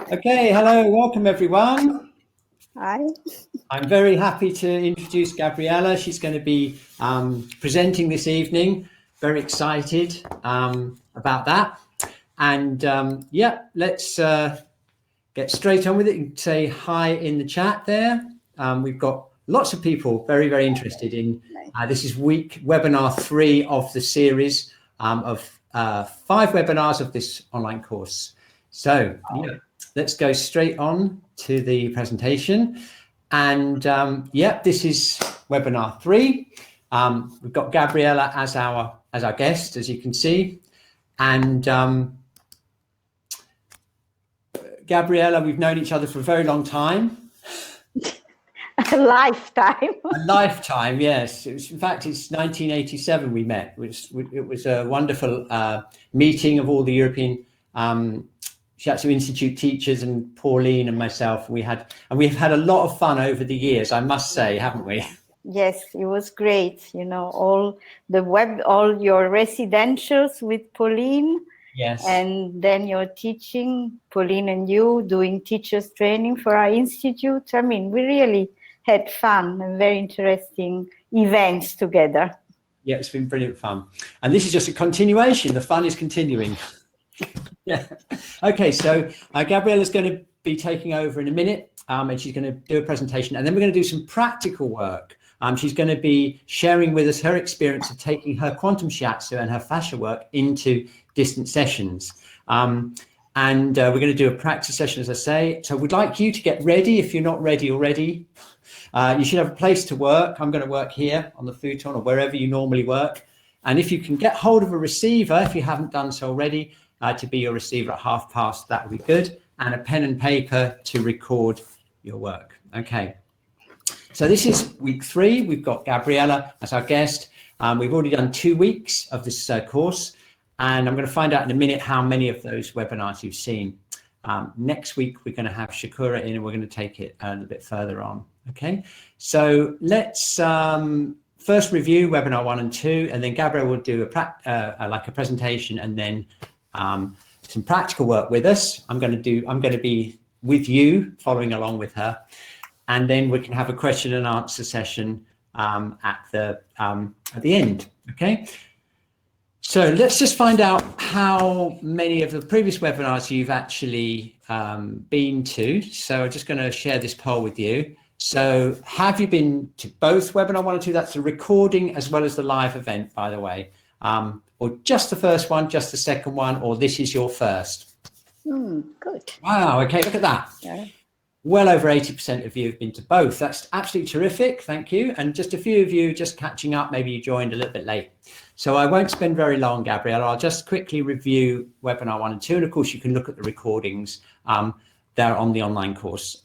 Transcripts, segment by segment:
Okay, hello, welcome everyone. Hi. I'm very happy to introduce Gabriella. She's going to be presenting this evening. Very excited about that. And yeah, let's get straight on with it and say hi in the chat there. We've got lots of people very, very interested in this is webinar 3 of the series of 5 webinars of this online course. So yeah, let's go straight on to the presentation. And yeah, this is webinar 3. We've got Gabriella as our guest, as you can see. And Gabriella, we've known each other for a very long time. A lifetime. A lifetime, yes. In fact, it's 1987 we met. It was a wonderful meeting of all the European Shiatsu Institute teachers and Pauline and myself. We've had a lot of fun over the years, I must say, haven't we? Yes, it was great. You know, all your residentials with Pauline. Yes. And then your teaching, Pauline and you doing teachers training for our institute. I mean, we really had fun and very interesting events together. Yeah, it's been brilliant fun. And this is just a continuation. The fun is continuing. Yeah. Okay, so Gabriella's going to be taking over in a minute, and she's going to do a presentation, and then we're going to do some practical work. She's going to be sharing with us her experience of taking her Quantum Shiatsu and her Fascia work into distant sessions. And we're going to do a practice session, as I say. So we'd like you to get ready if you're not ready already. You should have a place to work. I'm going to work here on the futon or wherever you normally work. And if you can get hold of a receiver, if you haven't done so already, to be your receiver at 5:30, that would be good. And a pen and paper to record your work. Okay. So this is week 3. We've got Gabriella as our guest. We've already done 2 weeks of this course. And I'm going to find out in a minute how many of those webinars you've seen. Next week, we're going to have Shakura in and we're going to take it a little bit further on. Okay, so let's first review webinar 1 and 2, and then Gabriella will do a presentation and then some practical work with us. I'm going to be with you, following along with her, and then we can have a question and answer session at the end. Okay. So let's just find out how many of the previous webinars you've actually been to. So I'm just going to share this poll with you. So have you been to both webinar 1 and 2? That's the recording as well as the live event, by the way. Or just the first one, just the second one, or this is your first? Good. Wow, okay, look at that. Yeah. Well over 80% of you have been to both. That's absolutely terrific, thank you. And just a few of you just catching up, maybe you joined a little bit late. So I won't spend very long, Gabriella. I'll just quickly review webinar 1 and 2. And of course, you can look at the recordings. They're on the online course,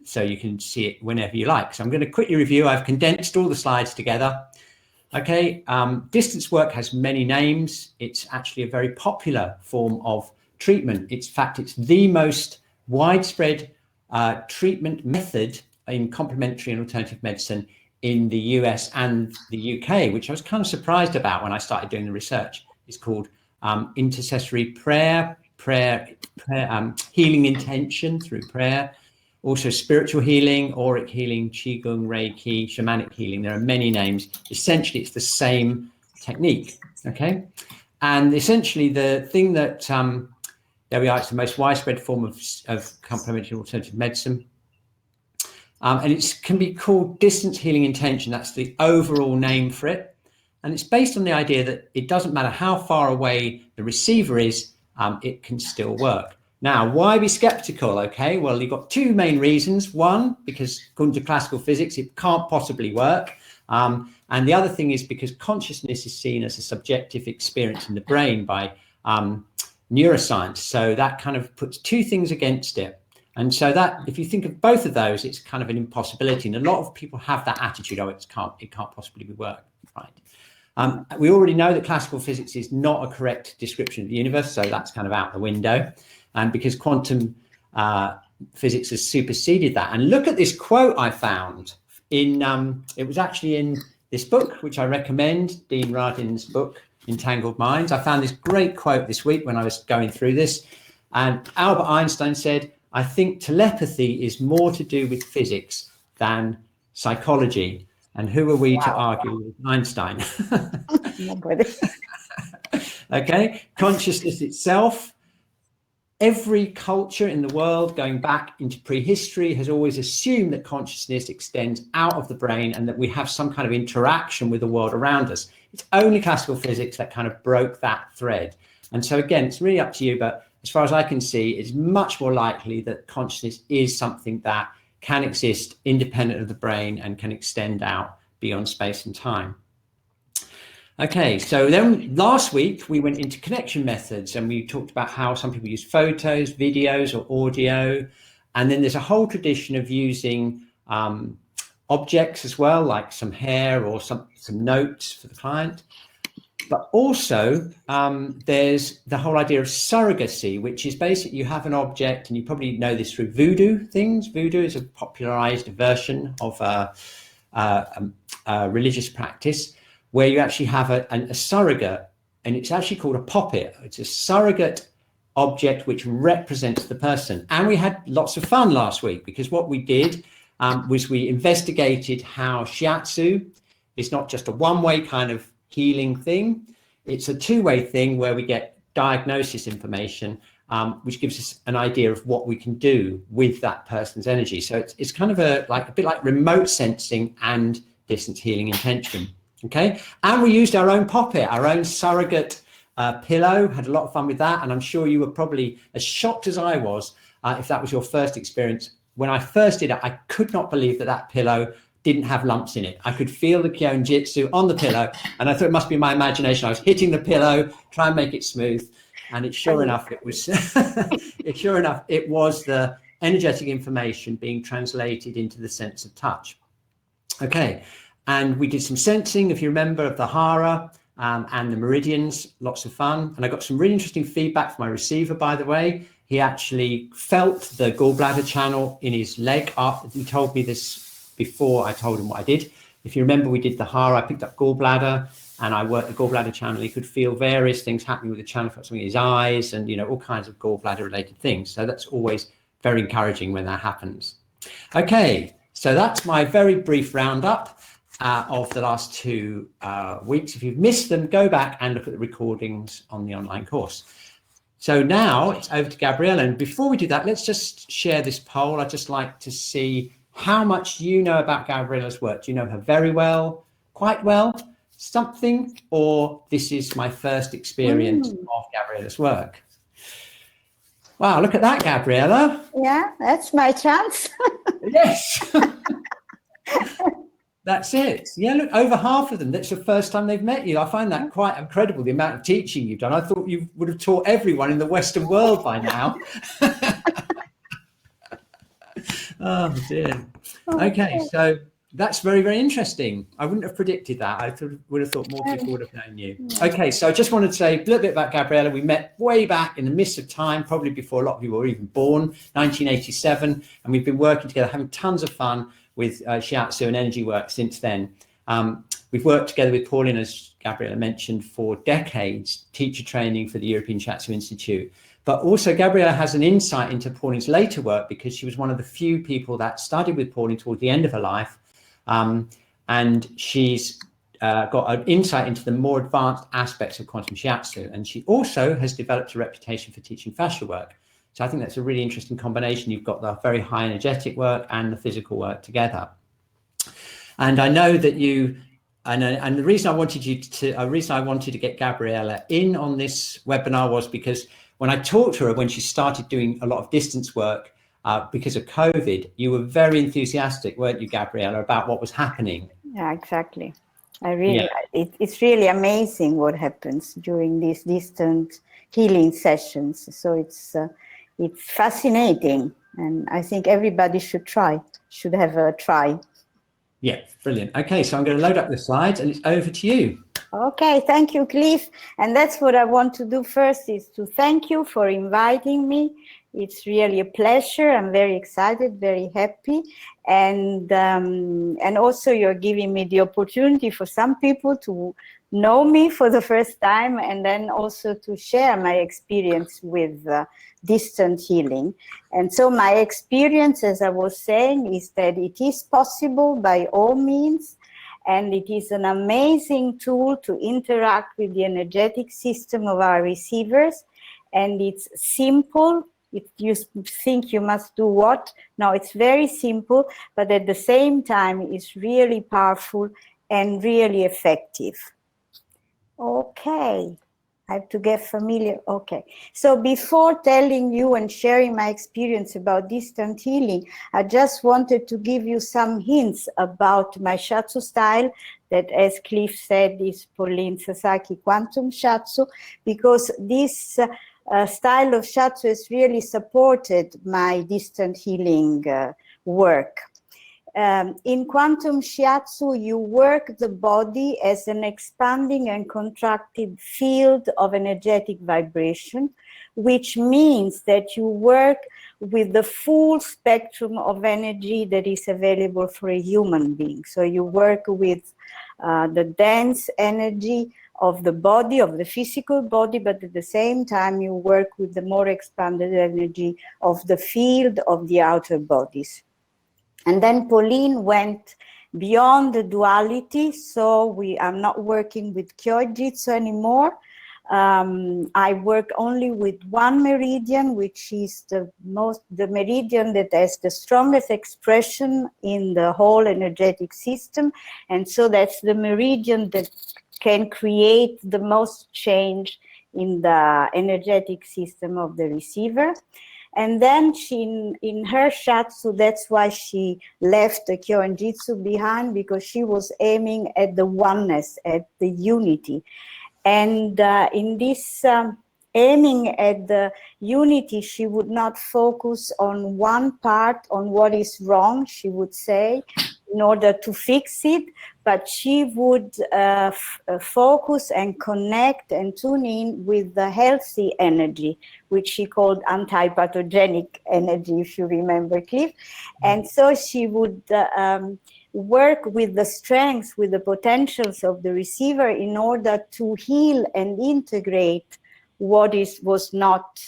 so you can see it whenever you like. So I'm going to quickly review. I've condensed all the slides together. Okay, distance work has many names. It's actually a very popular form of treatment. In fact, it's the most widespread treatment method in complementary and alternative medicine in the US and the UK, which I was kind of surprised about when I started doing the research. It's called intercessory prayer, healing intention through prayer, also spiritual healing, auric healing, qigong, reiki, shamanic healing. There are many names. Essentially, it's the same technique, okay? And essentially, the thing that, there we are, it's the most widespread form of complementary and alternative medicine. And it can be called distance healing intention. That's the overall name for it. And it's based on the idea that it doesn't matter how far away the receiver is, it can still work. Now, why be skeptical? Okay, well, you've got 2 main reasons. One, because according to classical physics, it can't possibly work. And the other thing is because consciousness is seen as a subjective experience in the brain by neuroscience. So that kind of puts 2 things against it. And so that, if you think of both of those, it's kind of an impossibility. And a lot of people have that attitude, oh, it can't possibly work, right? We already know that classical physics is not a correct description of the universe, so that's kind of out the window. And because quantum physics has superseded that. And look at this quote I found in, it was actually in this book, which I recommend, Dean Radin's book, Entangled Minds. I found this great quote this week when I was going through this. And Albert Einstein said, I think telepathy is more to do with physics than psychology. And who are we to argue with Einstein? Nobody. Okay, consciousness itself. Every culture in the world going back into prehistory has always assumed that consciousness extends out of the brain and that we have some kind of interaction with the world around us. It's only classical physics that kind of broke that thread. And so again, it's really up to you, but as far as I can see, it's much more likely that consciousness is something that can exist independent of the brain and can extend out beyond space and time. Okay, so then last week we went into connection methods and we talked about how some people use photos, videos or audio. And then there's a whole tradition of using objects as well, like some hair or some notes for the client. But also there's the whole idea of surrogacy, which is basically you have an object, and you probably know this through voodoo things. Voodoo is a popularized version of a religious practice where you actually have a surrogate, and it's actually called a poppet. It's a surrogate object which represents the person. And we had lots of fun last week because what we did was we investigated how shiatsu is not just a one-way kind of healing thing. It's a two-way thing where we get diagnosis information, which gives us an idea of what we can do with that person's energy. So it's kind of a bit like remote sensing and distance healing intention. Okay, and we used our own poppet, our own surrogate pillow, had a lot of fun with that. And I'm sure you were probably as shocked as I was if that was your first experience. When I first did it, I could not believe that pillow didn't have lumps in it. I could feel the Kyoen Jitsu on the pillow, and I thought it must be my imagination. I was hitting the pillow, trying to make it smooth, and sure enough, it was it was the energetic information being translated into the sense of touch. Okay. And we did some sensing, if you remember, of the hara and the meridians, lots of fun. And I got some really interesting feedback from my receiver, by the way. He actually felt the gallbladder channel in his leg up. He told me this before I told him what I did. If you remember, we did the hara, I picked up gallbladder and I worked the gallbladder channel. He could feel various things happening with the channel, something in his eyes and, all kinds of gallbladder related things. So that's always very encouraging when that happens. Okay, so that's my very brief roundup of the last 2 weeks. If you've missed them, go back and look at the recordings on the online course. So now it's over to Gabriella. And before we do that, let's just share this poll. I'd just like to see how much you know about Gabriella's work. Do you know her very well, quite well, something, or this is my first experience of Gabriella's work? Wow, look at that, Gabriella. Yeah, that's my chance. Yes. That's it. Yeah, look, over half of them, that's the first time they've met you. I find that quite incredible, the amount of teaching you've done. I thought you would have taught everyone in the Western world by now. Oh, dear. Okay, so that's very, very interesting. I wouldn't have predicted that. I would have thought more people would have known you. Okay, so I just wanted to say a little bit about Gabriella. We met way back in the midst of time, probably before a lot of you were even born, 1987, and we've been working together, having tons of fun with shiatsu and energy work since then. We've worked together with Pauline, as Gabriella mentioned, for decades, teacher training for the European Shiatsu Institute. But also Gabriella has an insight into Pauline's later work because she was one of the few people that studied with Pauline towards the end of her life. And she's got an insight into the more advanced aspects of quantum shiatsu. And she also has developed a reputation for teaching fascia work. So I think that's a really interesting combination. You've got the very high energetic work and the physical work together. And I know that you, and the reason I wanted to get Gabriella in on this webinar was because when I talked to her, when she started doing a lot of distance work because of COVID, you were very enthusiastic, weren't you, Gabriella, about what was happening? Yeah, exactly. It's really amazing what happens during these distant healing sessions. So it's fascinating, and I think everybody should have a try. Yeah, brilliant. Okay, so I'm going to load up the slides and it's over to you. Okay, thank you, Cliff. And that's what I want to do first, is to thank you for inviting me. It's really a pleasure. I'm very excited, very happy. And also you're giving me the opportunity for some people to know me for the first time, and then also to share my experience with distant healing. And so my experience, as I was saying, is that it is possible by all means, and it is an amazing tool to interact with the energetic system of our receivers. And it's simple. If you think you must do what? No, it's very simple, but at the same time, it's really powerful and really effective. Okay, I have to get familiar. Okay, so before telling you and sharing my experience about distant healing, I just wanted to give you some hints about my Shiatsu style that, as Cliff said, is Pauline Sasaki Quantum Shiatsu, because this style of Shiatsu has really supported my distant healing work. In Quantum Shiatsu, you work the body as an expanding and contracted field of energetic vibration, which means that you work with the full spectrum of energy that is available for a human being. So you work with the dense energy of the body, of the physical body, but at the same time you work with the more expanded energy of the field of the outer bodies. And then Pauline went beyond the duality, so I'm not working with Kyojitsu anymore. I work only with one meridian, which is the meridian that has the strongest expression in the whole energetic system. And so that's the meridian that can create the most change in the energetic system of the receiver. And then in her Shiatsu, that's why she left the Kyoen Jitsu behind, because she was aiming at the oneness, at the unity. And in this aiming at the unity, she would not focus on one part, on what is wrong, she would say, in order to fix it, but she would focus and connect and tune in with the healthy energy, which she called anti-pathogenic energy, if you remember, Cliff. And so she would work with the strengths, with the potentials of the receiver in order to heal and integrate what was not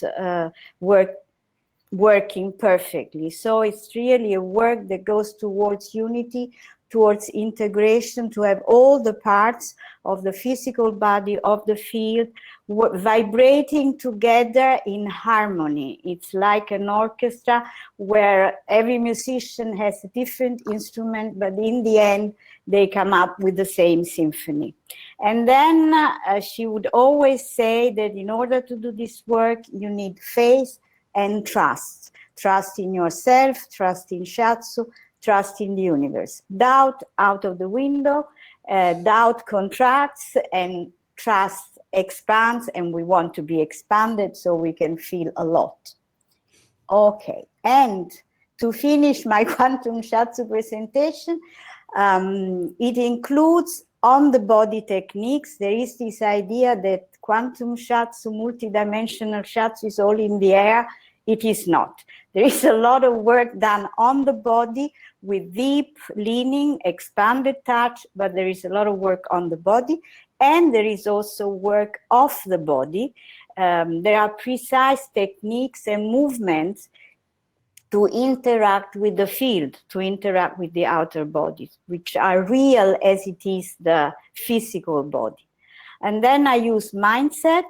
working perfectly. So it's really a work that goes towards unity, towards integration, to have all the parts of the physical body, of the field, vibrating together in harmony. It's like an orchestra where every musician has a different instrument, but in the end, they come up with the same symphony. And then she would always say that in order to do this work, you need faith and trust. Trust in yourself, trust in Shiatsu, trust in the universe. Doubt out of the window, doubt contracts, and trust expands, and we want to be expanded so we can feel a lot. Okay, and to finish my Quantum Shiatsu presentation, it includes on the body techniques. There is this idea that Quantum Shiatsu, multidimensional Shiatsu is all in the air. It is not. There is a lot of work done on the body with deep leaning, expanded touch, but there is a lot of work on the body. And there is also work off the body. There are precise techniques and movements to interact with the field, to interact with the outer bodies, which are real as it is the physical body. And then I use mindset.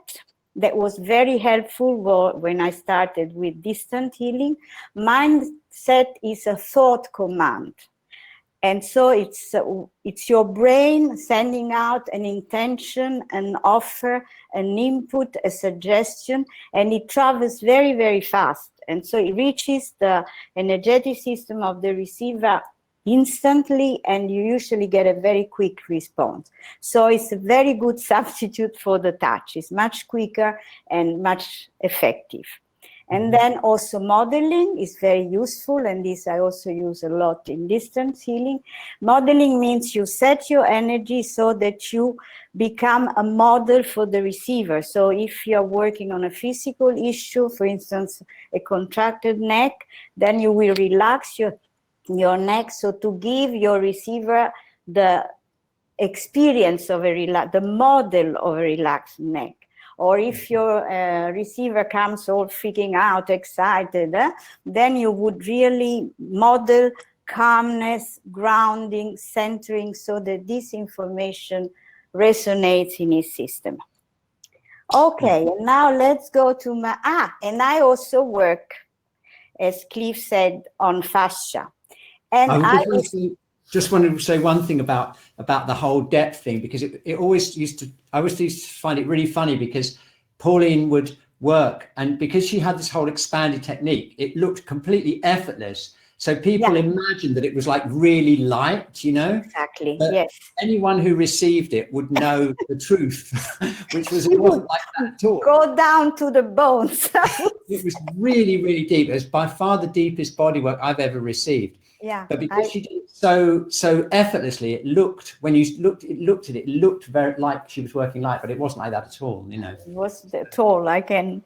That was very helpful when I started with distant healing. Mindset is a thought command. And so it's your brain sending out an intention, an offer, an input, a suggestion, and it travels very, very fast. And so it reaches the energetic system of the receiver instantly, and you usually get a very quick response. So it's a very good substitute for the touch. It's much quicker and much effective. And then also modeling is very useful, and this I also use a lot in distance healing. Modeling means you set your energy so that you become a model for the receiver. So if you're working on a physical issue, for instance, a contracted neck, then you will relax your neck, so to give your receiver the experience of the model of a relaxed neck. Or if your receiver comes all freaking out, excited, then you would really model calmness, grounding, centering, so that this information resonates in his system. Okay, and now let's go to and I also work, as Cliff said, on fascia. And I just wanted to say one thing about the whole depth thing, because I always used to find it really funny, because Pauline would work, and because she had this whole expanded technique, it looked completely effortless. So people imagined that it was like really light, you know? Exactly, but yes. Anyone who received it would know the truth, which was it wasn't like that at all. Go down to the bones. It was really, really deep. It was by far the deepest bodywork I've ever received. Yeah. But because she did it so effortlessly, it looked, when you looked at it, it looked very like she was working light, but it wasn't like that at all, you know. It wasn't at all. I can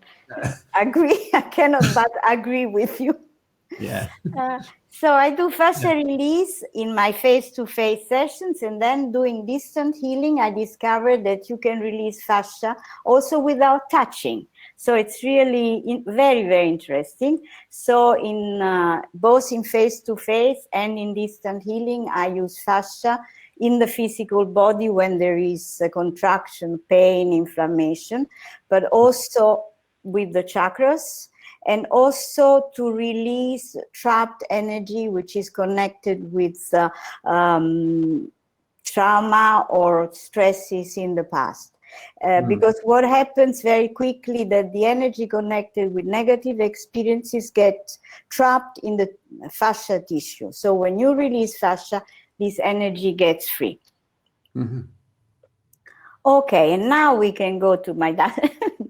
agree. I cannot but agree with you. Yeah. So I do fascia release in my face-to-face sessions, and then doing distant healing, I discovered that you can release fascia also without touching. So it's really very, very interesting. So in both in face-to-face and in distant healing, I use fascia in the physical body when there is a contraction, pain, inflammation, but also with the chakras, and also to release trapped energy, which is connected with trauma or stresses in the past. Because what happens very quickly, that the energy connected with negative experiences get trapped in the fascia tissue. So when you release fascia, this energy gets free. Mm-hmm. Okay, and now we can go to my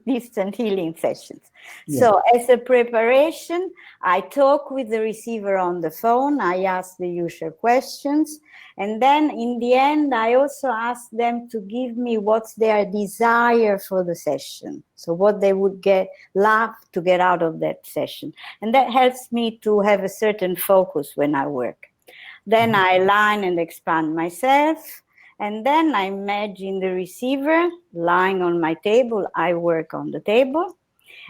distant healing sessions. Yeah. So as a preparation, I talk with the receiver on the phone. I ask the usual questions. And then in the end, I also ask them to give me what's their desire for the session. So what they would love to get out of that session. And that helps me to have a certain focus when I work. Then I align and expand myself. And then I imagine the receiver lying on my table. I work on the table.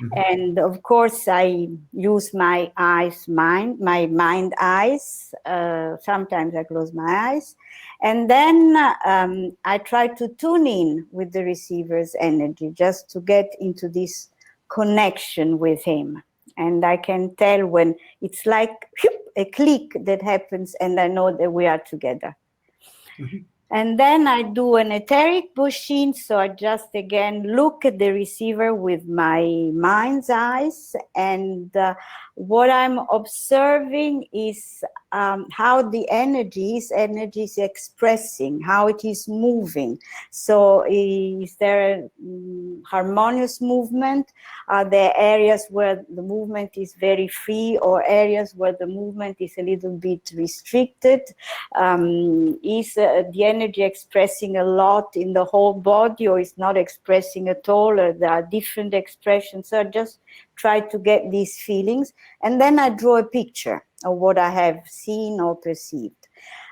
Mm-hmm. And of course, I use my mind eyes. Sometimes I close my eyes. And then I try to tune in with the receiver's energy, just to get into this connection with him. And I can tell when it's like a click that happens, and I know that we are together. Mm-hmm. And then I do an etheric pushing. So I just, again, look at the receiver with my mind's eyes. And what I'm observing is how the energy is expressing, how it is moving. So is there harmonious movement? Are there areas where the movement is very free, or areas where the movement is a little bit restricted? Is the energy expressing a lot in the whole body, or is not expressing at all, or there are different expressions? So I just try to get these feelings, and then I draw a picture of what I have seen or perceived.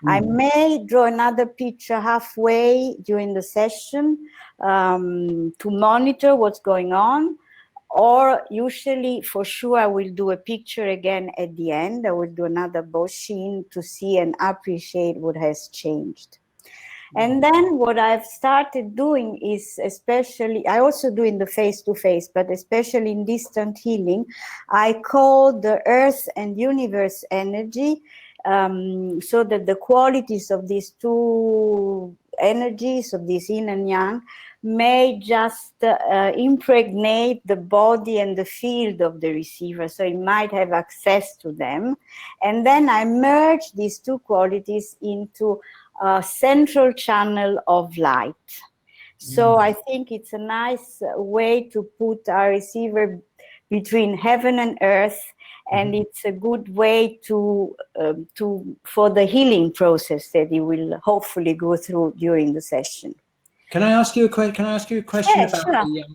I may draw another picture halfway during the session to monitor what's going on, or usually, for sure, I will do a picture again at the end. I will do another Boshin to see and appreciate what has changed. And then what I've started doing is, especially, I also do in the face-to-face, but especially in distant healing, I call the earth and universe energy, so that the qualities of these two energies, of this yin and yang, may just impregnate the body and the field of the receiver, so it might have access to them. And then I merge these two qualities into a central channel of light. So I think it's a nice way to put our receiver between heaven and earth, and it's a good way to for the healing process that you will hopefully go through during the session. Can I ask you a question? About the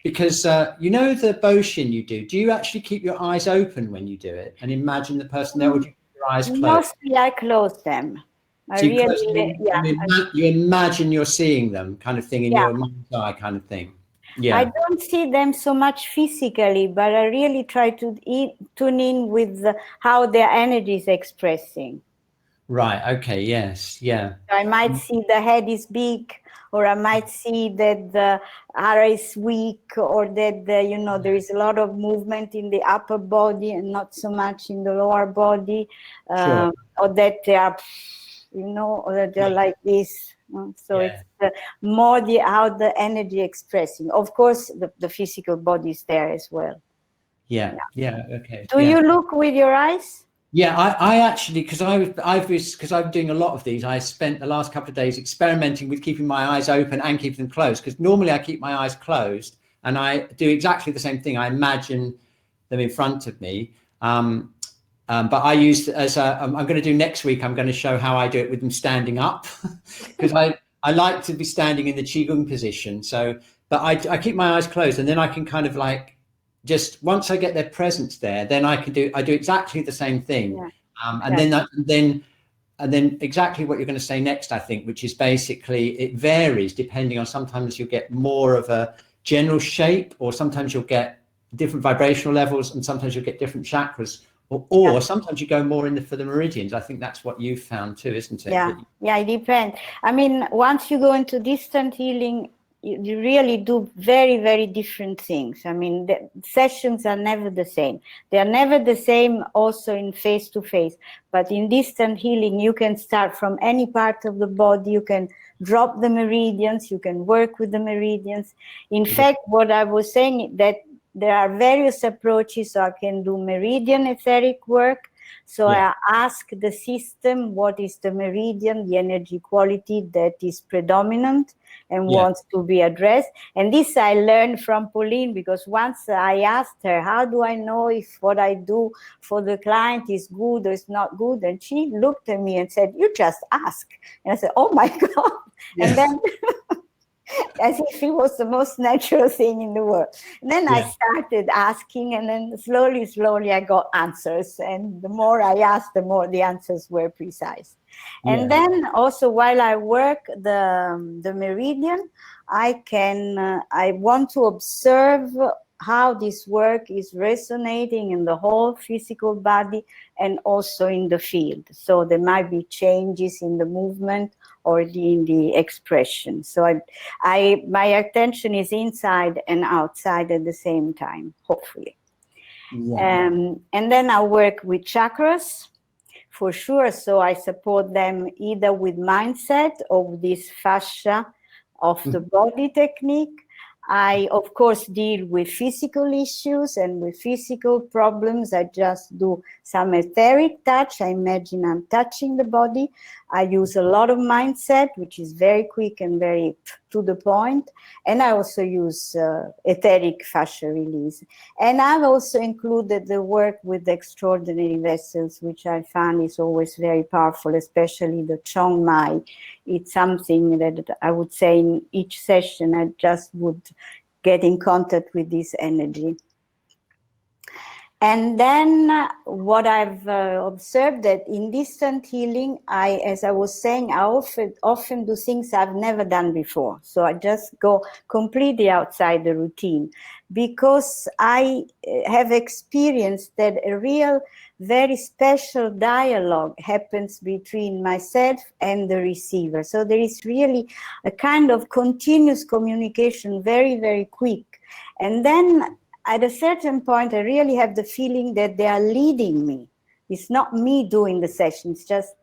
because you know the Boshin you do? Do you actually keep your eyes open when you do it and imagine the person there, or do you keep your eyes closed? Mostly I close them. I So really, yeah. you imagine you're seeing them, kind of thing, in your mind's eye, kind of thing. Yeah. I don't see them so much physically, but I really try to tune in with how their energy is expressing. Right. Okay. Yes. Yeah. I might see the head is big, or I might see that the aura is weak, or that there is a lot of movement in the upper body and not so much in the lower body, Sure. or that they are, or that they're like this. So it's more how the energy expressing. Of course, the physical body is there as well. Yeah. Okay. Do you look with your eyes? Yeah, I actually, because I'm doing a lot of these, I spent the last couple of days experimenting with keeping my eyes open and keeping them closed, because normally I keep my eyes closed and I do exactly the same thing. I imagine them in front of me. But I use I'm going to do next week, I'm going to show how I do it with them standing up, because I like to be standing in the Qigong position. So, but I keep my eyes closed, and then I can kind of like, just once I get their presence there, then I do exactly the same thing. And then exactly what you're going to say next, I think, which is basically it varies depending on, sometimes you'll get more of a general shape, or sometimes you'll get different vibrational levels, and sometimes you'll get different chakras, or sometimes you go more for the meridians. I think that's what you've found too, isn't it? Yeah, it depends. I mean, once you go into distant healing, you really do very, very different things. I mean, the sessions are never the same. They are never the same also in face-to-face. But in distant healing, you can start from any part of the body. You can drop the meridians. You can work with the meridians. In fact, what I was saying, that there are various approaches. So I can do meridian etheric work. So I ask the system, what is the meridian, the energy quality that is predominant and wants to be addressed. And this I learned from Pauline, because once I asked her, how do I know if what I do for the client is good or is not good? And she looked at me and said, you just ask. And I said, oh my God. And then as if it was the most natural thing in the world. And then I started asking, and then slowly I got answers. And the more I asked, the more the answers were precise. And then also, while I work the meridian, I want to observe how this work is resonating in the whole physical body and also in the field. So there might be changes in the movement or in the expression. So my attention is inside and outside at the same time, hopefully. And then I work with chakras, for sure. So I support them either with mindset or with this fascia of the body technique. I, of course, deal with physical issues and with physical problems. I just do some etheric touch. I imagine I'm touching the body. I use a lot of mindset, which is very quick and very to the point. And I also use etheric fascia release. And I've also included the work with the extraordinary vessels, which I find is always very powerful, especially the Chong Mai. It's something that I would say in each session, I just would get in contact with this energy. And then what I've observed, that in distant healing, as I was saying, I often do things I've never done before. So I just go completely outside the routine, because I have experienced that a real, very special dialogue happens between myself and the receiver. So there is really a kind of continuous communication, very, very quick. And then at a certain point, I really have the feeling that they are leading me. It's not me doing the session, it's just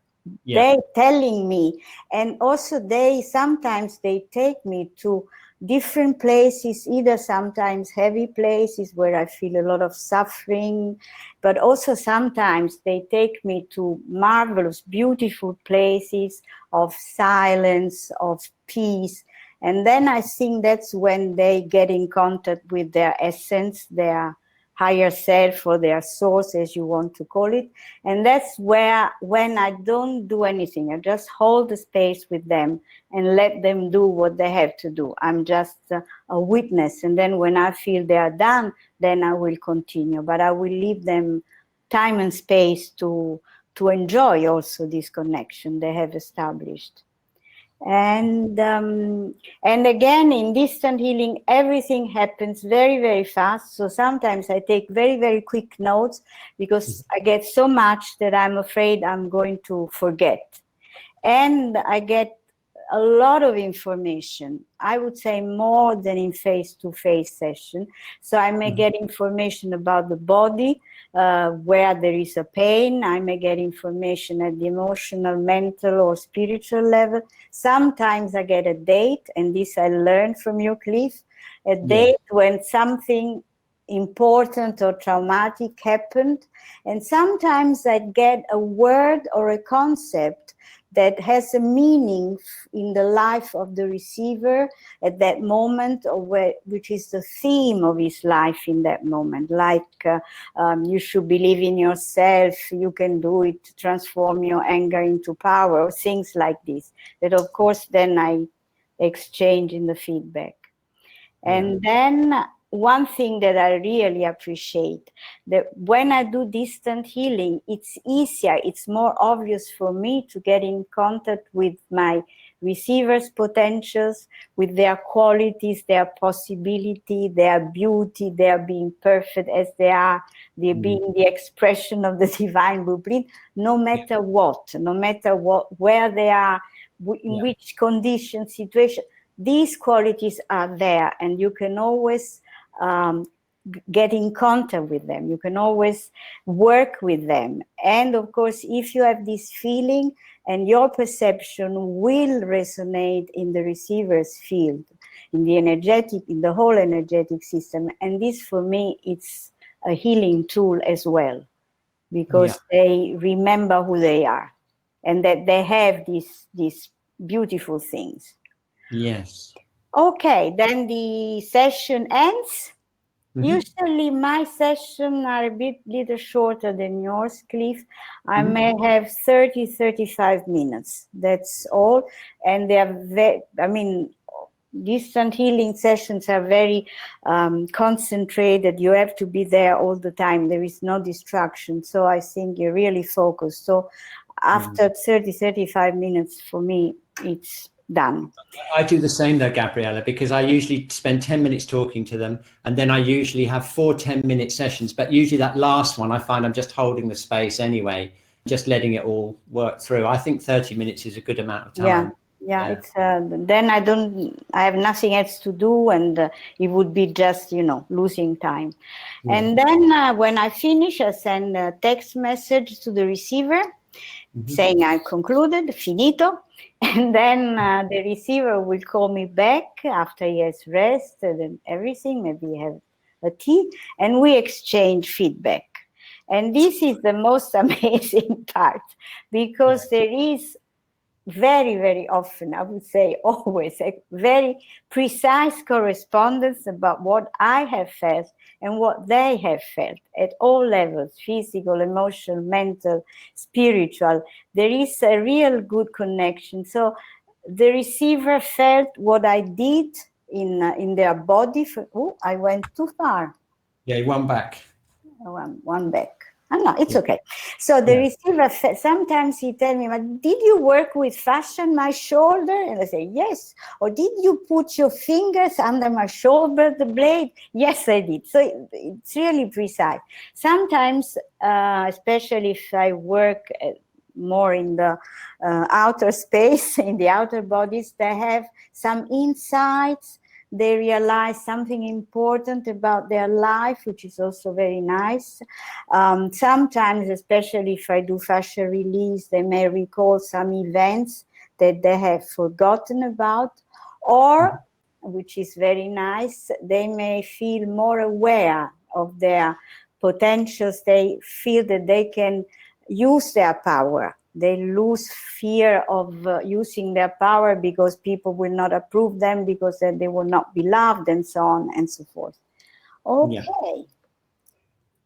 they telling me. And also sometimes they take me to different places, either sometimes heavy places where I feel a lot of suffering, but also sometimes they take me to marvelous, beautiful places of silence, of peace. And then I think that's when they get in contact with their essence, their higher self, or their source, as you want to call it. And that's where, when I don't do anything, I just hold the space with them and let them do what they have to do. I'm just a witness. And then when I feel they are done, then I will continue. But I will leave them time and space to to enjoy also this connection they have established. And again, in distant healing, everything happens very, very fast. So sometimes I take very, very quick notes because I get so much that I'm afraid I'm going to forget. And I get a lot of information. I would say more than in face-to-face session. So I may get information about the body, where there is a pain. I may get information at the emotional, mental, or spiritual level. Sometimes I get a date, and this I learned from you, Cliff, a date when something important or traumatic happened. And sometimes I get a word or a concept that has a meaning in the life of the receiver at that moment, or which is the theme of his life in that moment. Like you should believe in yourself, you can do it, transform your anger into power, or things like this. That of course then I exchange in the feedback. And then one thing that I really appreciate, that when I do distant healing, it's easier, it's more obvious for me to get in contact with my receivers' potentials, with their qualities, their possibility, their beauty, their being perfect as they are, their being the expression of the divine blueprint, no matter what, where they are, in which condition, situation. These qualities are there, and you can always get in contact with them. You can always work with them. And of course, if you have this feeling, and your perception will resonate in the receiver's field, in the whole energetic system. And this, for me, it's a healing tool as well, because they remember who they are, and that they have these beautiful things. Yes. Okay, then the session ends. Usually my sessions are a little shorter than yours, Cliff. I may have 30-35 minutes. That's all. And they are distant healing sessions are very concentrated. You have to be there all the time. There is no distraction. So I think you're really focused. So after 30-35 minutes, for me, it's done. I do the same though, Gabriella, because I usually spend 10 minutes talking to them, and then I usually have 4 10-minute sessions, but usually that last one I find I'm just holding the space anyway, just letting it all work through. I think 30 minutes is a good amount of time. It's then I have nothing else to do, and it would be just losing time. And then when I finish, I send a text message to the receiver saying I concluded, finito. And then the receiver will call me back after he has rested and everything, maybe have a tea, and we exchange feedback. And this is the most amazing part, because there is very, very often, I would say always, a very precise correspondence about what I have felt and what they have felt at all levels, physical, emotional, mental, spiritual. There is a real good connection. So the receiver felt what I did in their body. I went too far. Yeah, one back. One back. No, it's okay. So the receiver, sometimes he tells me, did you work with fascia on my shoulder? And I say, yes. Or did you put your fingers under my shoulder, the blade? Yes, I did. So it's really precise. Sometimes, especially if I work more in the outer space, in the outer bodies, they have some insights. They realize something important about their life, which is also very nice. Sometimes, especially if I do fascia release, they may recall some events that they have forgotten about, or, which is very nice, they may feel more aware of their potentials. They feel that they can use their power. They lose fear of using their power because people will not approve them, because they will not be loved, and so on and so forth. Okay.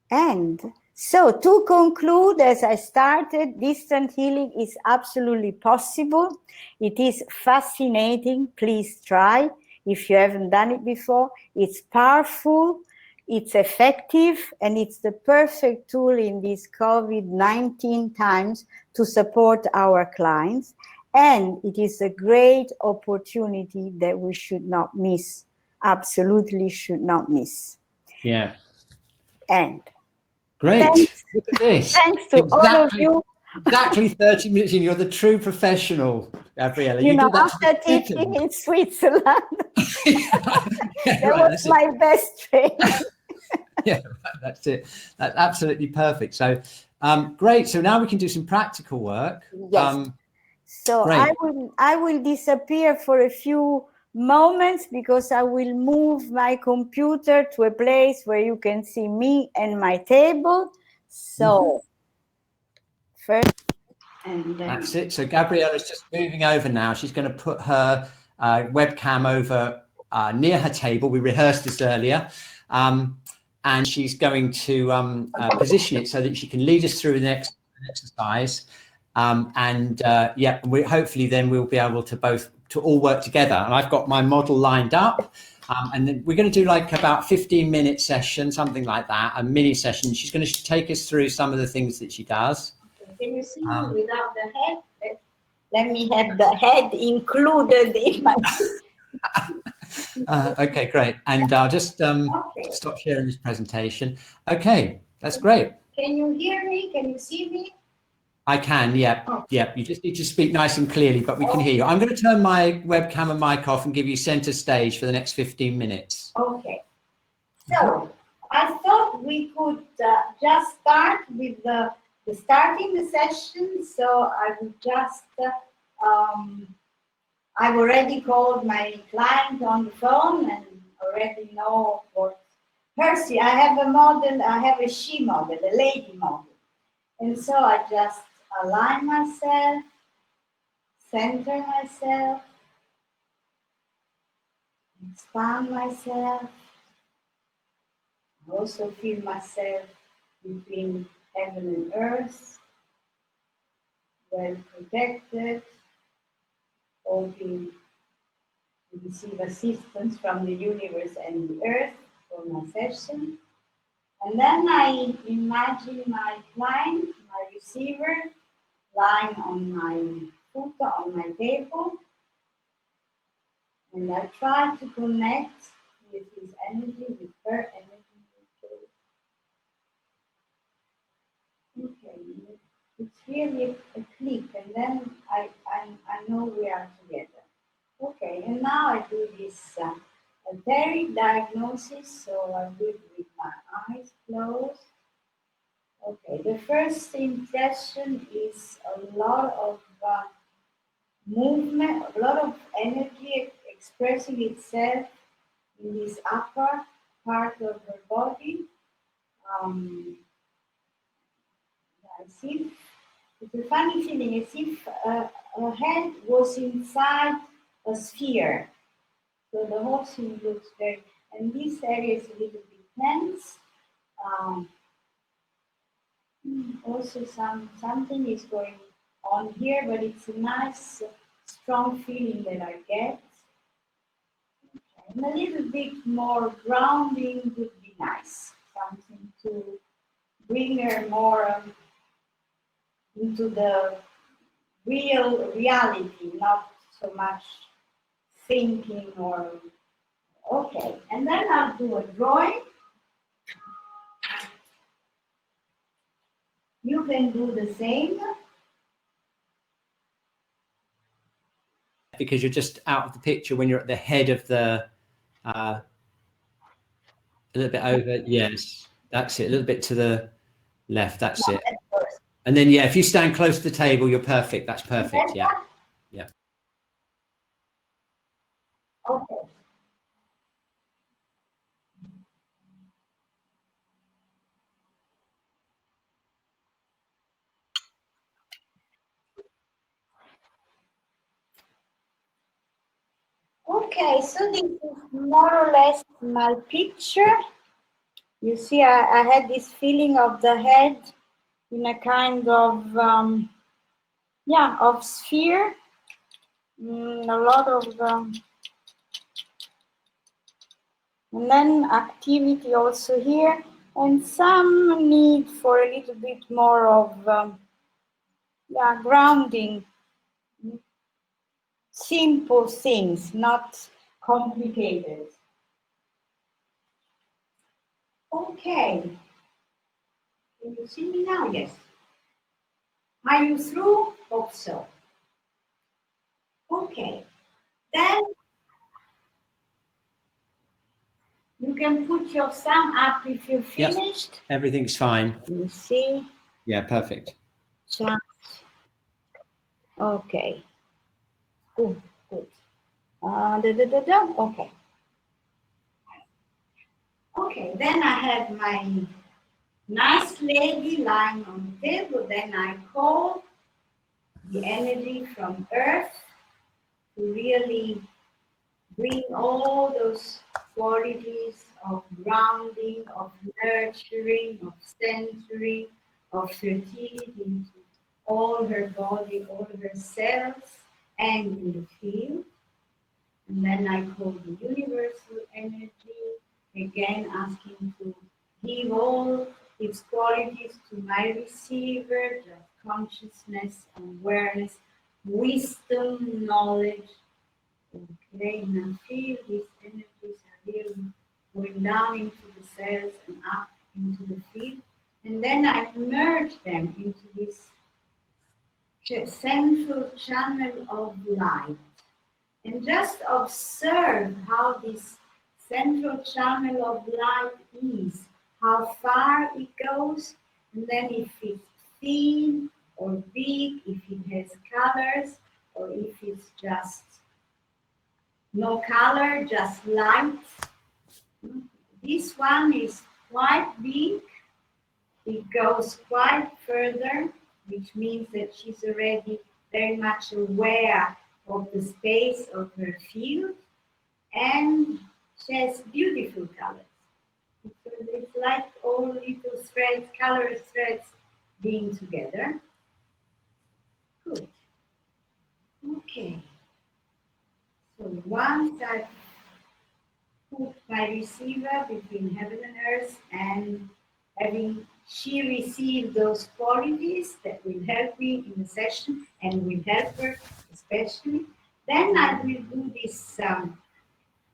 And so to conclude, as I started, distant healing is absolutely possible. It is fascinating. Please try if you haven't done it before. It's powerful. it's effective, and it's the perfect tool in these COVID-19 times to support our clients. And it is a great opportunity that we should not miss, absolutely should not miss. Yeah. And great. Thanks, Look at this. thanks to all of you. Exactly 30 minutes in. You're the true professional, Gabriella. You know, did that after teaching in Switzerland, that was my best training. Yeah, that's it. That's absolutely perfect. So, great. So now we can do some practical work. Yes. So great. I will disappear for a few moments because I will move my computer to a place where you can see me and my table. So first, and then that's it. So Gabriella's just moving over now. She's going to put her webcam over near her table. We rehearsed this earlier. And she's going to position it so that she can lead us through the next exercise. Yeah, hopefully then we'll be able to all work together. And I've got my model lined up. And then we're going to do like about 15-minute session, something like that, a mini session. She's going to take us through some of the things that she does. Can you see me without the head? Let me have the head included in my... Okay, great. And I'll just stop sharing this presentation. Okay, that's great. Can you hear me? Can you see me? I can, yeah. Oh. Yeah, you just need to speak nice and clearly, but we can hear you. I'm going to turn my webcam and mic off and give you center stage for the next 15 minutes. Okay. So I thought we could just start with the starting the session. So I would just, I've already called my client on the phone and already know what Percy, I have a model, I have a she model, a lady model. And so I just align myself, center myself, expand myself. I also feel myself between heaven and earth, well protected, hoping to receive assistance from the universe and the earth for my session. And then I imagine my client, my receiver, lying on my foot, on my table. And I try to connect with his energy, with her energy. Okay, it's really a click, and then I know we are together. Okay, and now I do this etheric diagnosis, so I do it with my eyes closed. Okay, the first impression is a lot of movement, a lot of energy expressing itself in this upper part of her body. As if, it's a funny feeling, as if her head was inside a sphere. So the whole thing looks very, and this area is a little bit tense. Also something is going on here, but it's a nice, strong feeling that I get. Okay. And a little bit more grounding would be nice. Something to bring her more into the reality, not so much thinking or, okay. And then I'll do a drawing. You can do the same. Because you're just out of the picture when you're at the head of the, a little bit over, yes, that's it, a little bit to the left, that's it. And then, yeah, if you stand close to the table, you're perfect, that's perfect, yeah. Yeah. Okay. Okay, so this is more or less my picture. You see, I had this feeling of the head in a kind of, of sphere. A lot of And then activity also here, and some need for a little bit more of grounding. Simple things, not complicated. Okay. Can you see me now? Yes. Are you through? Hope so. Okay. Then you can put your thumb up if you're finished. Yep. Everything's fine. You see? Yeah, perfect. Just okay. Good, good. Okay. Okay, then I have my nice lady lying on the table. Then I call the energy from Earth to really bring all those qualities of grounding, of nurturing, of centering, of fertility into all her body, all her cells, and in the field. And then I call the universal energy, again asking to give all its qualities to my receiver, just consciousness, awareness, wisdom, knowledge. Okay, and I feel these energies are really going down into the cells and up into the field. And then I merge them into this central channel of light. And just observe how this central channel of light is, how far it goes, and then if it's thin or big, if it has colors, or if it's just no color, just light. This one is quite big. It goes quite further, which means that she's already very much aware of the space of her field, and she has beautiful colors. It's like all little threads, color threads being together. Good. Okay. So once I've put my receiver between heaven and earth, and having she received those qualities that will help me in the session and will help her especially, then I will do this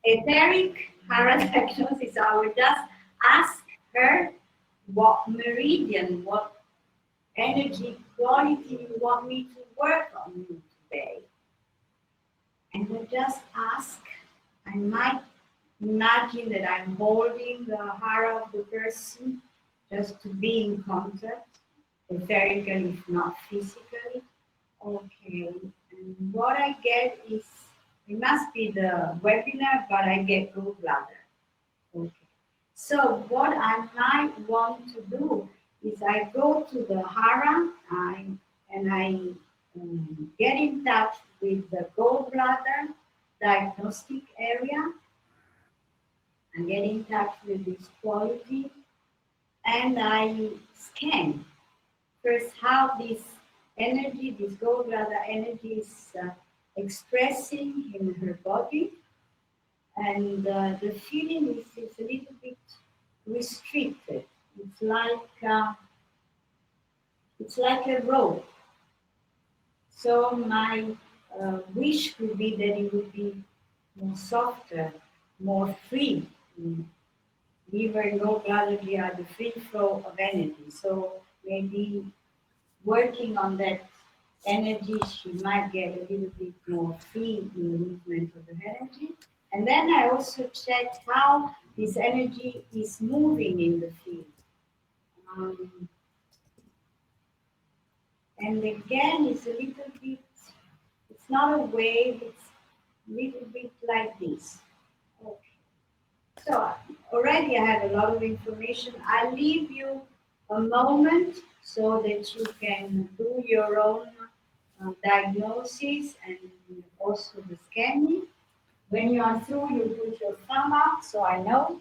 etheric paradiagnosis. I will just ask her what meridian, what energy quality you want me to work on you today. And I just ask, I might imagine that I'm holding the heart of the person just to be in contact, etherically, if not physically. Okay, and what I get is, it must be the webinar, but I get gallbladder. Okay. So what I might want to do is I go to the Hara and I get in touch with the gallbladder diagnostic area. I get in touch with this quality and I scan first how this energy, this gallbladder energy is expressing in her body. And the feeling is a little bit restricted. It's like a rope. So my wish would be that it would be more softer, more free. Liver and gallbladder are the free flow of energy. So maybe working on that energy, she might get a little bit more free in the movement of the energy. And then I also checked how this energy is moving in the field. And again, it's a little bit, it's not a wave, it's a little bit like this. Okay. So already I have a lot of information. I'll leave you a moment so that you can do your own diagnosis and also the scanning. When you are through, you put your thumb up so I know.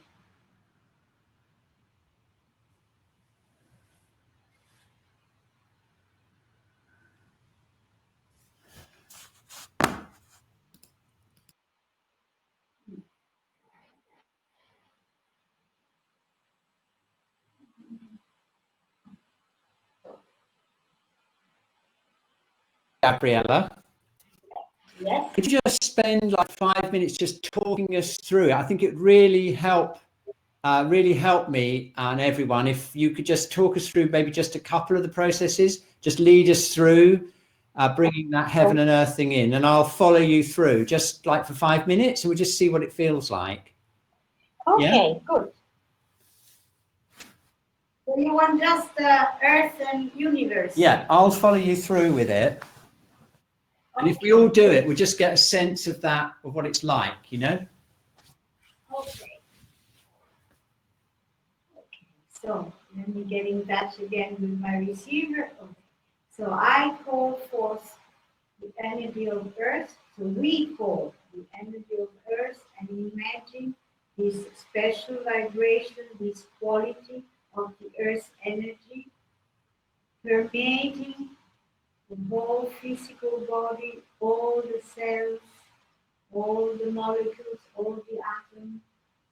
Gabriella. Yes. Could you just spend like 5 minutes just talking us through it? I think it really help me and everyone if you could just talk us through maybe just a couple of the processes, just lead us through bringing that heaven and earth thing in, and I'll follow you through just like for 5 minutes, and we'll just see what it feels like. Okay, good. So you want just Earth and universe? Yeah, I'll follow you through with it. And if we all do it, we just get a sense of that, of what it's like, you know? Okay. So let me get in touch again with my receiver. Okay. So I call forth the energy of Earth. So we call the energy of Earth and imagine this special vibration, this quality of the Earth's energy permeating the whole physical body, all the cells, all the molecules, all the atoms.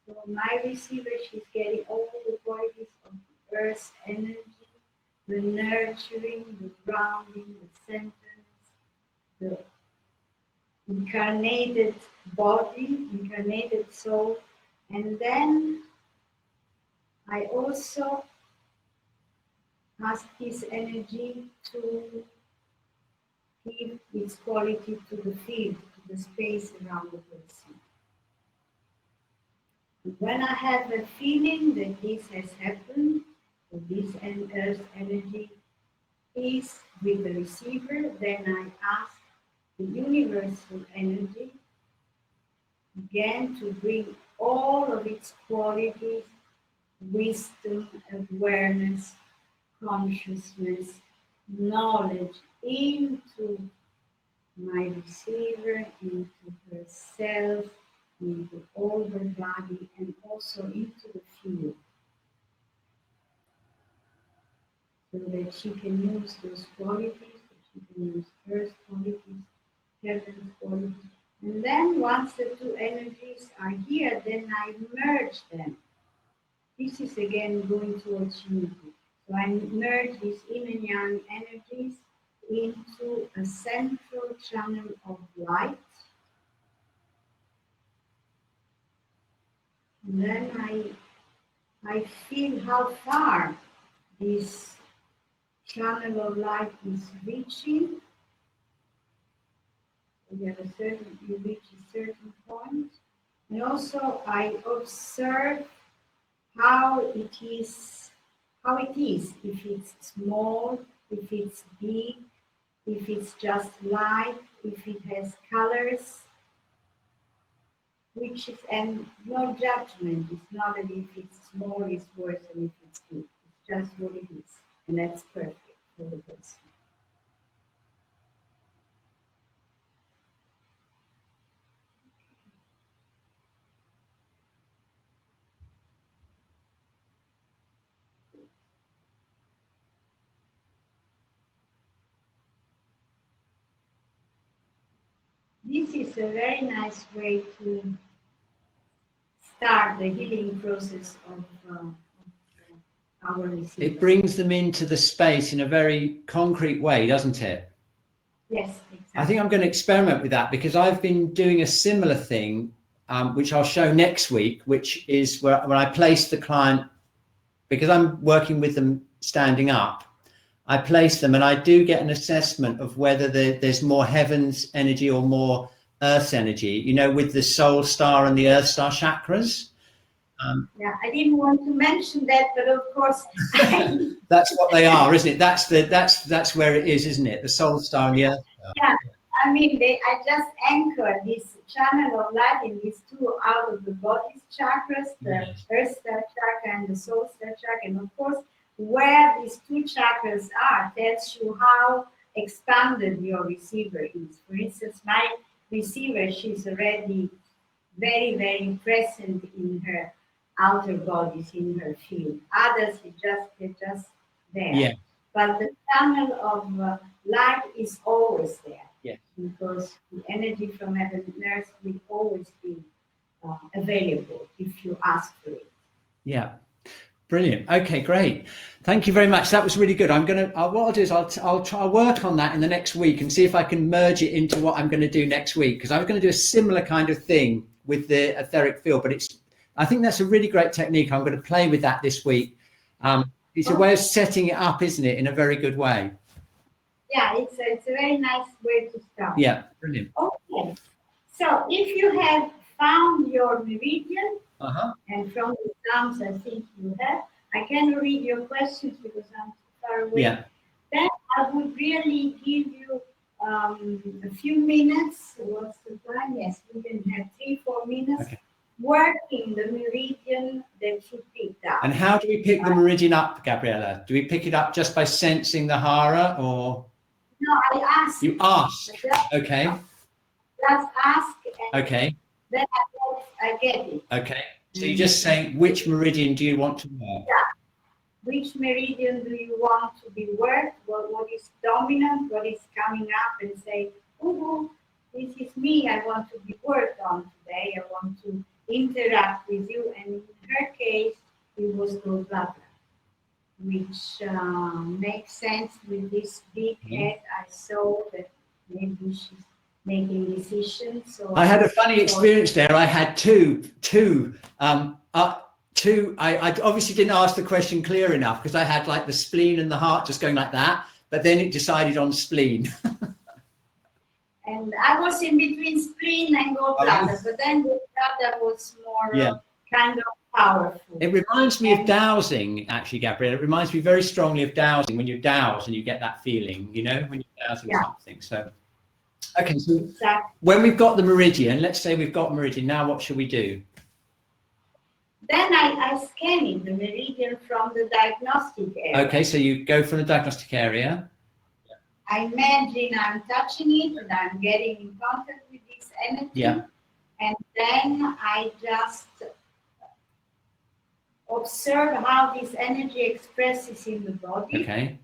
So my receiver, she's getting all the qualities of the Earth's energy, the nurturing, the grounding, the centers, the incarnated body, incarnated soul. And then I also ask this energy to give its quality to the field, to the space around the person. And when I have a feeling that this has happened, that this Earth energy is with the receiver, then I ask the universal energy again to bring all of its qualities, wisdom, awareness, consciousness, knowledge into my receiver, into herself, into all her body, and also into the field, so that she can use those qualities, that she can use Earth's qualities, Heaven's qualities. And then once the two energies are here, then I merge them. This is again going towards unity. So I merge these yin and yang energies into a central channel of light. And then I feel how far this channel of light is reaching. You reach a certain point. And also I observe how it is, if it's small, if it's big, if it's just light, if it has colors, which is, and no judgment. It's not that if it's small, it's worse than if it's big. It's just what it is, and that's perfect for the person. This is a very nice way to start the healing process of our receivers. It brings them into the space in a very concrete way, doesn't it? Yes, exactly. I think I'm going to experiment with that, because I've been doing a similar thing, which I'll show next week, which is where when I place the client, because I'm working with them standing up, I place them and I do get an assessment of whether there's more heaven's energy or more earth's energy, you know, with the soul star and the earth star chakras. Yeah, I didn't want to mention that, but of course. That's what they are, isn't it? That's where it is, isn't it? The soul star and the earth star. Yeah, I mean, I just anchor this channel of light in these two out of the body's chakras, the earth star chakra and the soul star chakra. And of course, where these two chakras are tells you how expanded your receiver is. For instance, my receiver, she's already very, very present in her outer bodies, in her field. Others, they're just there. Yeah. But the channel of light is always there. Yeah. Because the energy from heaven and earth will always be available if you ask for it. Yeah. Brilliant. Okay, great. Thank you very much. That was really good. What I'll do is I'll work on that in the next week and see if I can merge it into what I'm going to do next week, because I was going to do a similar kind of thing with the etheric field, but I think that's a really great technique. I'm going to play with that this week. It's a way of setting it up, isn't it, in a very good way? Yeah, it's a very nice way to start. Yeah, brilliant. Okay, so if you have found your meridian, and from the sounds I think you have, I cannot read your questions because I'm too far away. Yeah. Then I would really give you a few minutes. What's the time? Yes, we can have 3-4 minutes. Okay. Working the meridian that you picked up. And how do we pick the meridian up, Gabriella? Do we pick it up just by sensing the hara, or? No, I ask. You ask. Okay. Just ask. And okay. Then I get it. Okay. So you're just saying, which meridian do you want to work? Yeah. Which meridian do you want to be worked? What is dominant? What is coming up and say, oh, this is me. I want to be worked on today. I want to interact with you. And in her case, it was gallbladder, which makes sense with this big head. I saw that maybe she's making decisions. So I had a funny experience there. I had two. I obviously didn't ask the question clear enough, because I had like the spleen and the heart just going like that, but then it decided on spleen. And I was in between spleen and gallbladder, but then gallbladder was more kind of powerful. It reminds me of dowsing, actually, Gabriella. It reminds me very strongly of dowsing, when you douse and you get that feeling, you know, when you're dowsing something. So, okay, so when we've got the meridian, let's say we've got meridian, now what should we do? Then I scan it, the meridian from the diagnostic area. Okay, so you go from the diagnostic area. I imagine I'm touching it and I'm getting in contact with this energy. Yeah. And then I just observe how this energy expresses in the body. Okay.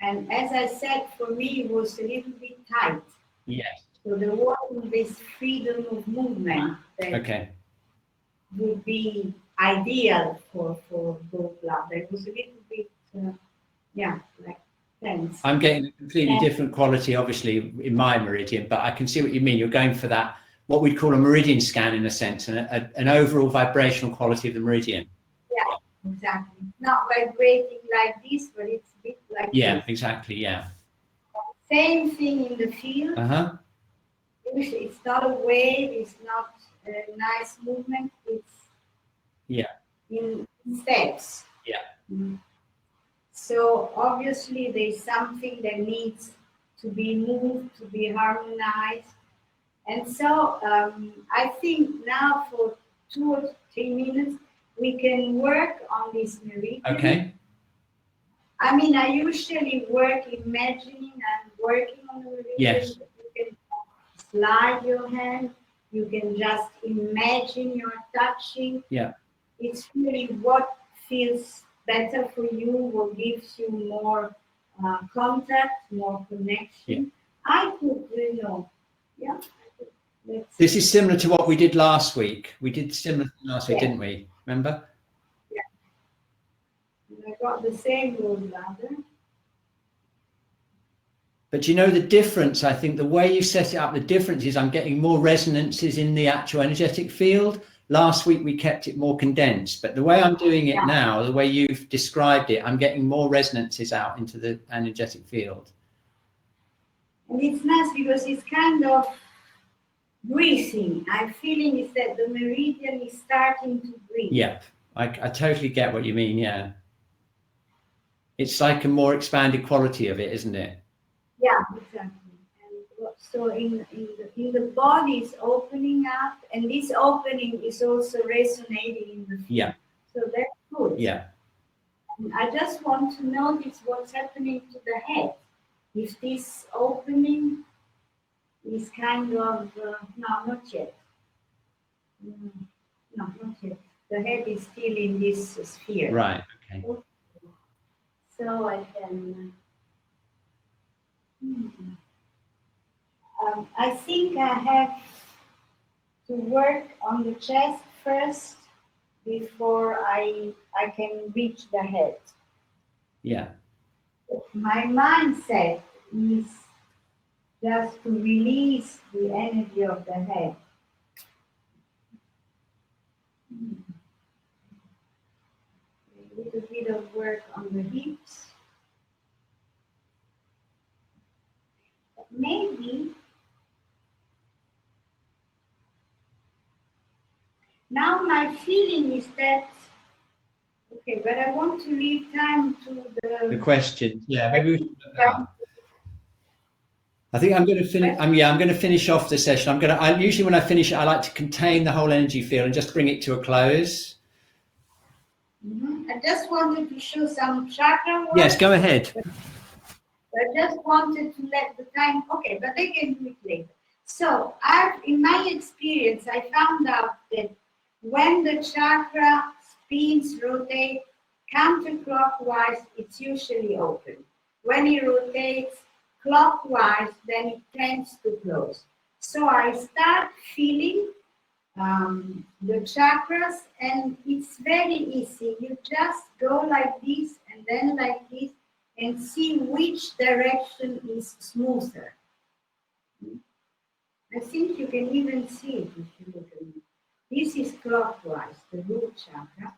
And as I said, for me, it was a little bit tight. Yes. So there wasn't this freedom of movement that would be ideal for gallbladder. It was a little bit, like tense. I'm getting a completely different quality, obviously, in my meridian, but I can see what you mean. You're going for that, what we'd call a meridian scan in a sense, and an overall vibrational quality of the meridian. Yeah, exactly. Not vibrating like this, but it's a bit like this. Exactly, yeah. Same thing in the field. It's not a wave, it's not a nice movement, it's in steps. So obviously there's something that needs to be moved, to be harmonized. And so I think now for 2 or 3 minutes, we can work on this meridian. Okay. I mean, I usually work imagining I'm working on the meridian. Yes. You can slide your hand. You can just imagine you're touching. Yeah. It's really what feels better for you, what gives you more contact, more connection. I could, This is similar to what we did last week. We did similar last week, didn't we? Remember? Yeah. And I got the same gallbladder. But you know the difference, I think the way you set it up, the difference is I'm getting more resonances in the actual energetic field. Last week we kept it more condensed, but the way I'm doing it now, the way you've described it, I'm getting more resonances out into the energetic field. And it's nice because it's kind of breathing. I'm feeling is that the meridian is starting to breathe. Yeah, I totally get what you mean, yeah. It's like a more expanded quality of it, isn't it? Yeah, exactly. And so in the body is opening up, and this opening is also resonating in the field. Yeah. So that's good. Yeah. And I just want to notice what's happening to the head. If this opening is kind of, no, not yet. No, not yet. The head is still in this sphere. Right, okay. So I can, I think I have to work on the chest first, before I can reach the head. Yeah. My mindset is just to release the energy of the head. A little bit of work on the hips. Maybe now my feeling is that, okay, but I want to leave time to The question. Yeah, maybe we should look that up. I think I'm going to finish. I'm going to finish off the session. I usually when I finish it, I like to contain the whole energy field and just bring it to a close. I just wanted to show some chakra work. Yes, go ahead. I just wanted to let the time, okay, but they can do it later. So in my experience, I found out that when the chakra spins, rotate counterclockwise, it's usually open. When it rotates clockwise, then it tends to close. So I start feeling the chakras, and it's very easy. You just go like this and then like this and see which direction is smoother. I think you can even see it if you look at it. This is clockwise, the root chakra.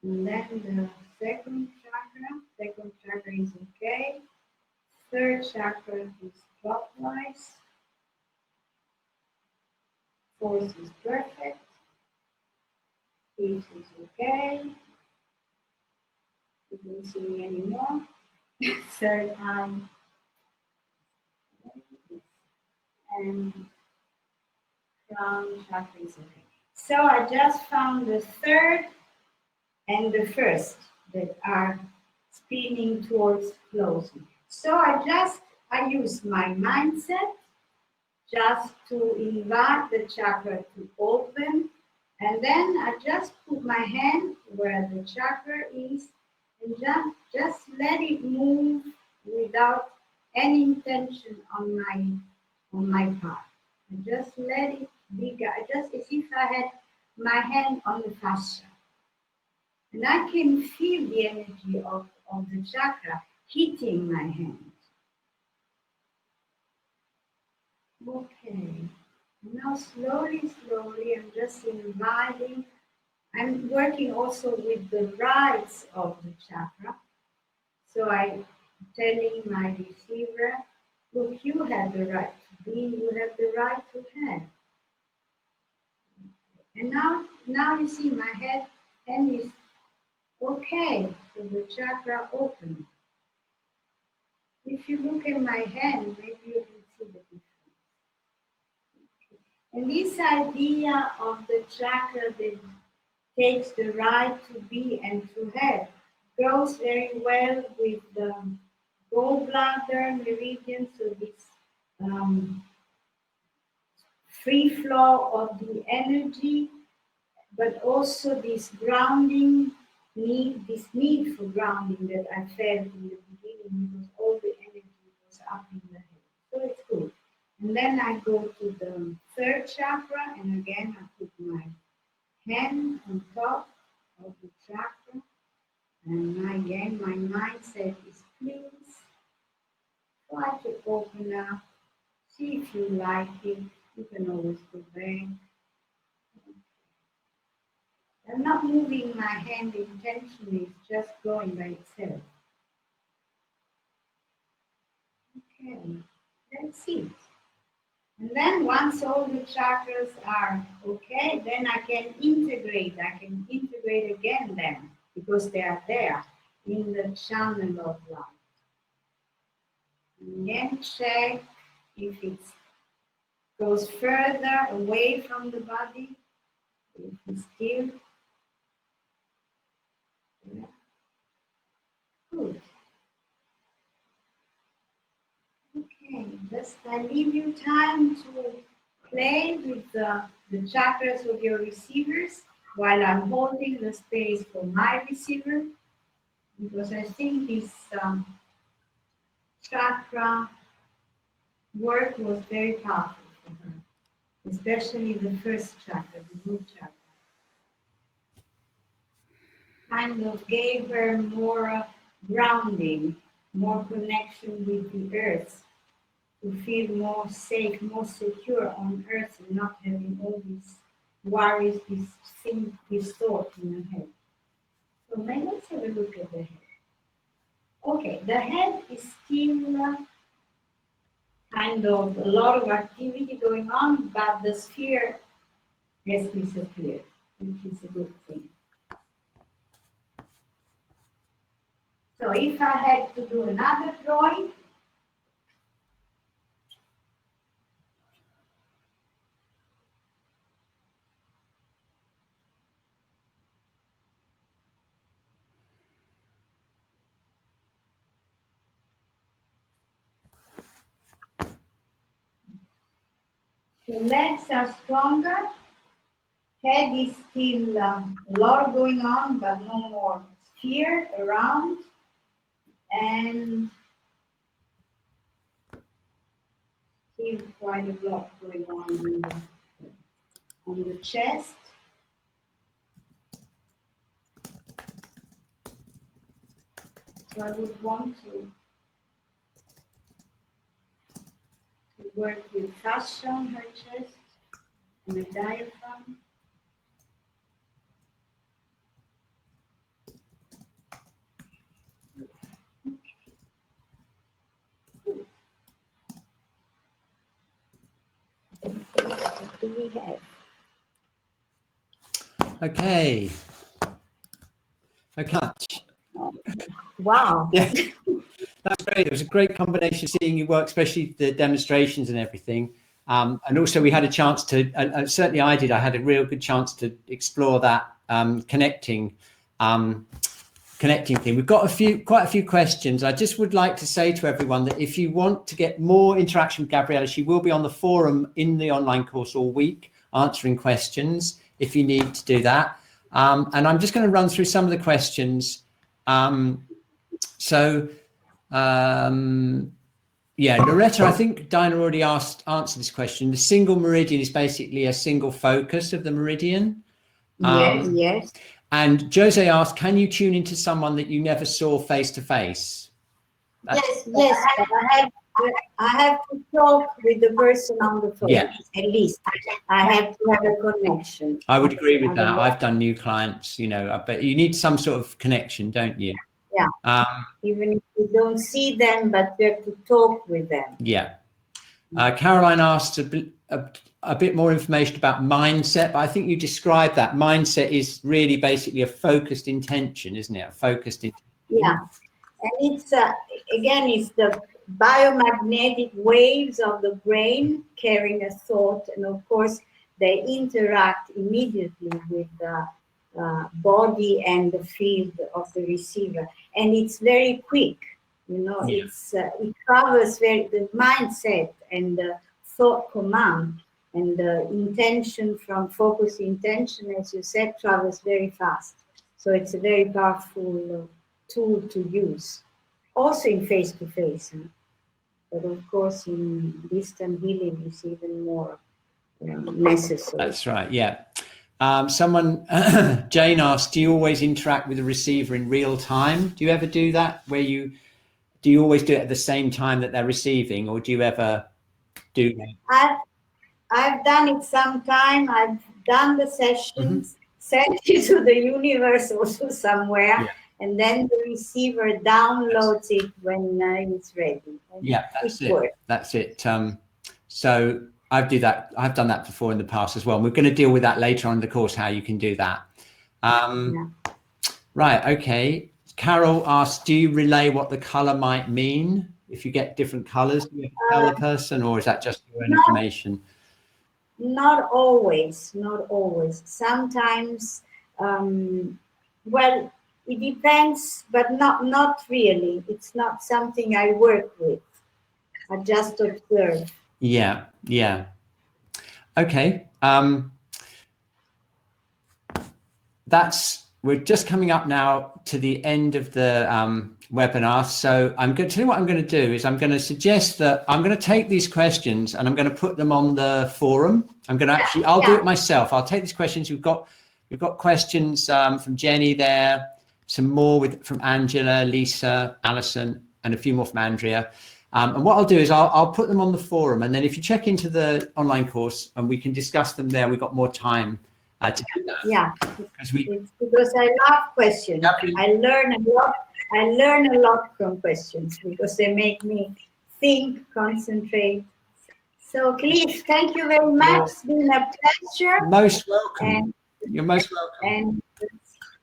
And then the second chakra is okay. Third chakra is clockwise. Fourth is perfect. Fifth is okay. You don't see me anymore. Third eye. And crown chakra is okay. So I just found the third and the first that are spinning towards closing. So I use my mindset just to invite the chakra to open, and then I just put my hand where the chakra is and just let it move without any intention on my part. I just let it be, just as if I had my hand on the fascia. And I can feel the energy of the chakra hitting my hand. Okay. Now slowly, I'm just inviting. I'm working also with the rights of the chakra. So I'm telling my receiver, look, you have the right to be, you have the right to have. And now you see my hand is okay, so the chakra open. If you look at my hand, maybe you can see the difference. And this idea of the chakra that takes the right to be and to have goes very well with the gallbladder meridian, so this free flow of the energy, but also this grounding need, this need for grounding that I felt in the beginning, because all the energy was up in the head. So it's good. And then I go to the third chakra, and again I put my hand on top of the chakra, and again my mindset is please try to open up, see if you like it. You can always go back. I'm not moving my hand intentionally, it's just going by itself. Okay, that's it. And then once all the chakras are okay, then I can integrate again them, because they are there in the channel of light. And then check if it goes further away from the body, if it's still. Yeah. Good. Okay, just I leave you time to play with the chakras of your receivers while I'm holding the space for my receiver, because I think this chakra work was very powerful for her, especially the first chakra, the root chakra. kind of gave her more grounding, more connection with the earth, to feel more safe, more secure on earth, and not having all these worries, this thought in her head. So now let's have a look at the head. Okay, the head is still kind of a lot of activity going on, but the sphere has disappeared, which is a good thing. So if I had to do another drawing, the legs are stronger, head is still a lot going on, but no more sphere around, and still quite a lot going on the chest. So I would want to work with fascia on her chest and the diaphragm. What do we have? Okay. Okay. Wow. Yeah, that's great. It was a great combination seeing you work, especially the demonstrations and everything. And also we had a chance to, certainly I did, I had a real good chance to explore that connecting thing. We've got quite a few questions. I just would like to say to everyone that if you want to get more interaction with Gabriella, she will be on the forum in the online course all week, answering questions if you need to do that. And I'm just going to run through some of the questions. Yeah, Loretta, I think Dinah already answered this question. The single meridian is basically a single focus of the meridian. Yes. And Jose asked, can you tune into someone that you never saw face to face? Yes, but I have to talk with the person on the phone. Yeah. At least I have to have a connection. I would agree with that. I've done new clients, but you need some sort of connection, don't you? Yeah. Even if you don't see them, but you have to talk with them. Yeah. Caroline asked a bit more information about mindset, but I think you described that. Mindset is really basically a focused intention, isn't it? A focused intention. Yeah. And it's, again, it's the biomagnetic waves of the brain carrying a thought. And of course, they interact immediately with the body and the field of the receiver. And it's very quick. It covers the mindset and the thought command and the intention from focus intention, as you said, travels very fast. So it's a very powerful tool to use, also in face-to-face. But of course, in distant healing, it's even more necessary. That's right, yeah. Jane asked, do you always interact with the receiver in real time? Do you ever do that? Do you always do it at the same time that they're receiving, or do you ever do that? I've done it sometime. I've done the sessions, sent it to the universe also somewhere, and then the receiver downloads it when it's ready. Yeah, that's it. That's it. So I've done that before in the past as well. And we're going to deal with that later on in the course, how you can do that. Right, okay. Carol asked, do you relay what the color might mean if you get different colors? Do you tell the person, or is that just your own information? Not always. Sometimes, well, it depends, but not really. It's not something I work with. I just observe. Yeah. Okay. We're just coming up now to the end of the webinar. So I'm going to tell you what I'm going to do is I'm going to suggest that I'm going to take these questions and I'm going to put them on the forum. I'm going to I'll do it myself. I'll take these questions. We've got questions from Jenny there. some more from Angela, Lisa, Alison, and a few more from Andrea. And what I'll do is I'll put them on the forum, and then if you check into the online course and we can discuss them there, we've got more time to do that. Yeah, It's because I love questions. I learn a lot from questions because they make me think, concentrate. So please, thank you very much. It's been a pleasure. Most welcome. And, you're most welcome. And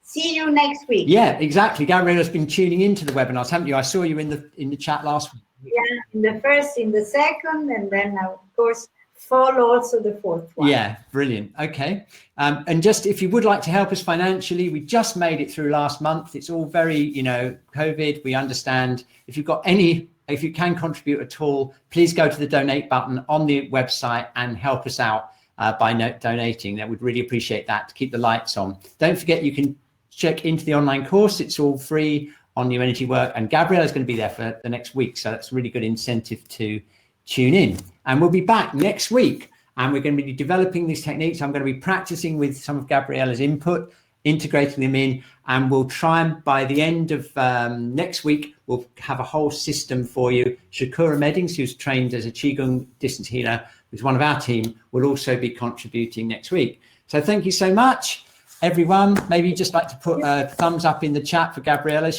see you next week. Yeah, exactly. Gabriella's been tuning into the webinars, haven't you? I saw you in the chat last week. Yeah, in the first, in the second, and then of course follow also the fourth one. Yeah, brilliant. Okay. And just if you would like to help us financially, we just made it through last month. It's all very, COVID. We understand. If you can contribute at all, please go to the donate button on the website and help us out by donating. That would really appreciate that to keep the lights on. Don't forget, you can check into the online course. It's all free on New Energy Work, and Gabriella is going to be there for the next week. So that's a really good incentive to tune in. And we'll be back next week, and we're going to be developing these techniques. I'm going to be practicing with some of Gabriella's input, integrating them in, and we'll try and by the end of next week, we'll have a whole system for you. Shakura Meddings, who's trained as a Qigong distance healer, who's one of our team, will also be contributing next week. So thank you so much, everyone. Maybe just like to put a thumbs up in the chat for Gabriella.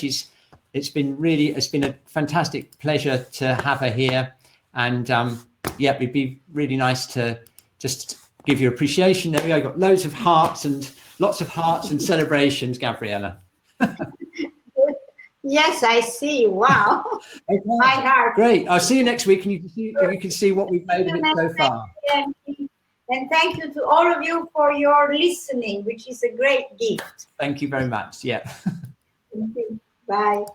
It's been a fantastic pleasure to have her here. And yeah, it'd be really nice to just give you appreciation. There we go. Got loads of hearts and lots of hearts and celebrations, Gabriella. Yes, I see. Wow. Okay. My heart. Great. I'll see you next week, and you can see what we've made of it so far. And thank you to all of you for your listening, which is a great gift. Thank you very much. Yeah. Thank you. Bye.